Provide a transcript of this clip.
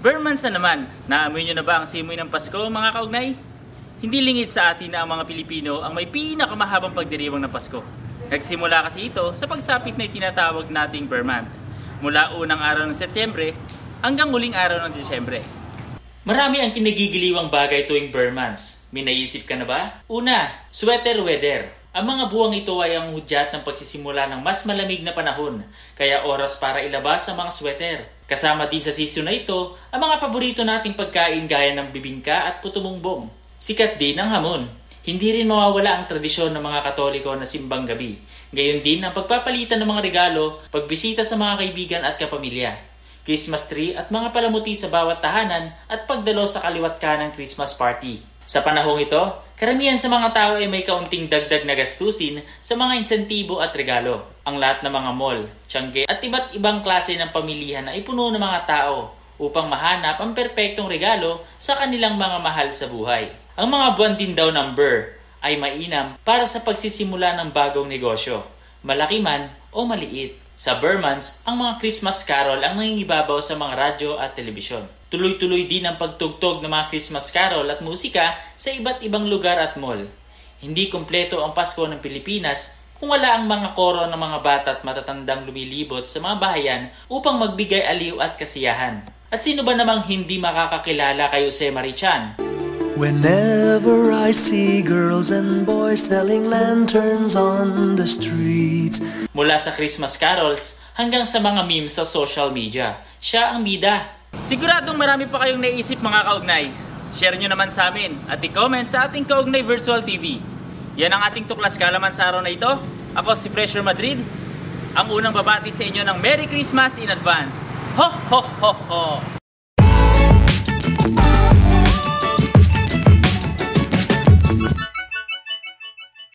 Burmans na naman, naamoy nyo na ba ang simoy ng Pasko mga kaugnay? Hindi lingid sa atin na ang mga Pilipino ang may pinakamahabang pagdiriwang ng Pasko. Nagsimula kasi ito sa pagsapit na itinatawag nating Burman, mula unang araw ng Setyembre hanggang huling araw ng Disyembre. Marami ang kinagigiliwang bagay tuwing Burmans. May naisip ka na ba? Una, sweater weather. Ang mga buwang ito ay ang hudyat ng pagsisimula ng mas malamig na panahon, kaya oras para ilabas ang mga sweater. Kasama din sa season na ito ang mga paborito nating pagkain gaya ng bibingka at puto bumbong. Sikat din ang hamon. Hindi rin mawawala ang tradisyon ng mga Katoliko na simbang gabi. Gayon din ang pagpapalitan ng mga regalo, pagbisita sa mga kaibigan at kapamilya, Christmas tree at mga palamuti sa bawat tahanan at pagdalo sa kaliwat kanang Christmas party. Sa panahong ito, karamihan sa mga tao ay may kaunting dagdag na gastusin sa mga insentibo at regalo. Ang lahat ng mga mall, tiyangge at iba't ibang klase ng pamilihan ay puno ng mga tao upang mahanap ang perpektong regalo sa kanilang mga mahal sa buhay. Ang mga buwan din daw ng Ber ay mainam para sa pagsisimula ng bagong negosyo, malaki man o maliit. Sa Burmans, ang mga Christmas carol ang nangingibabaw sa mga radyo at telebisyon. Tuloy-tuloy din ang pagtugtog ng mga Christmas carol at musika sa iba't ibang lugar at mall. Hindi kumpleto ang Pasko ng Pilipinas kung wala ang mga koro ng mga bata at matatandang lumilibot sa mga bahayan upang magbigay aliw at kasiyahan. At sino ba namang hindi makakakilala kay Jose Marichan? Whenever I see girls and boys selling lanterns on the streets. Mula sa Christmas carols hanggang sa mga memes sa social media, siya ang bida. Siguradong marami pa kayong naisip mga kaugnay. Share nyo naman sa amin at i-comment sa ating Kaugnay Virtual TV. Yan ang ating tuklas kalaman sa araw na ito. Ako si Fresher Madrid, ang unang babati sa inyo ng Merry Christmas in advance. Ho ho ho ho!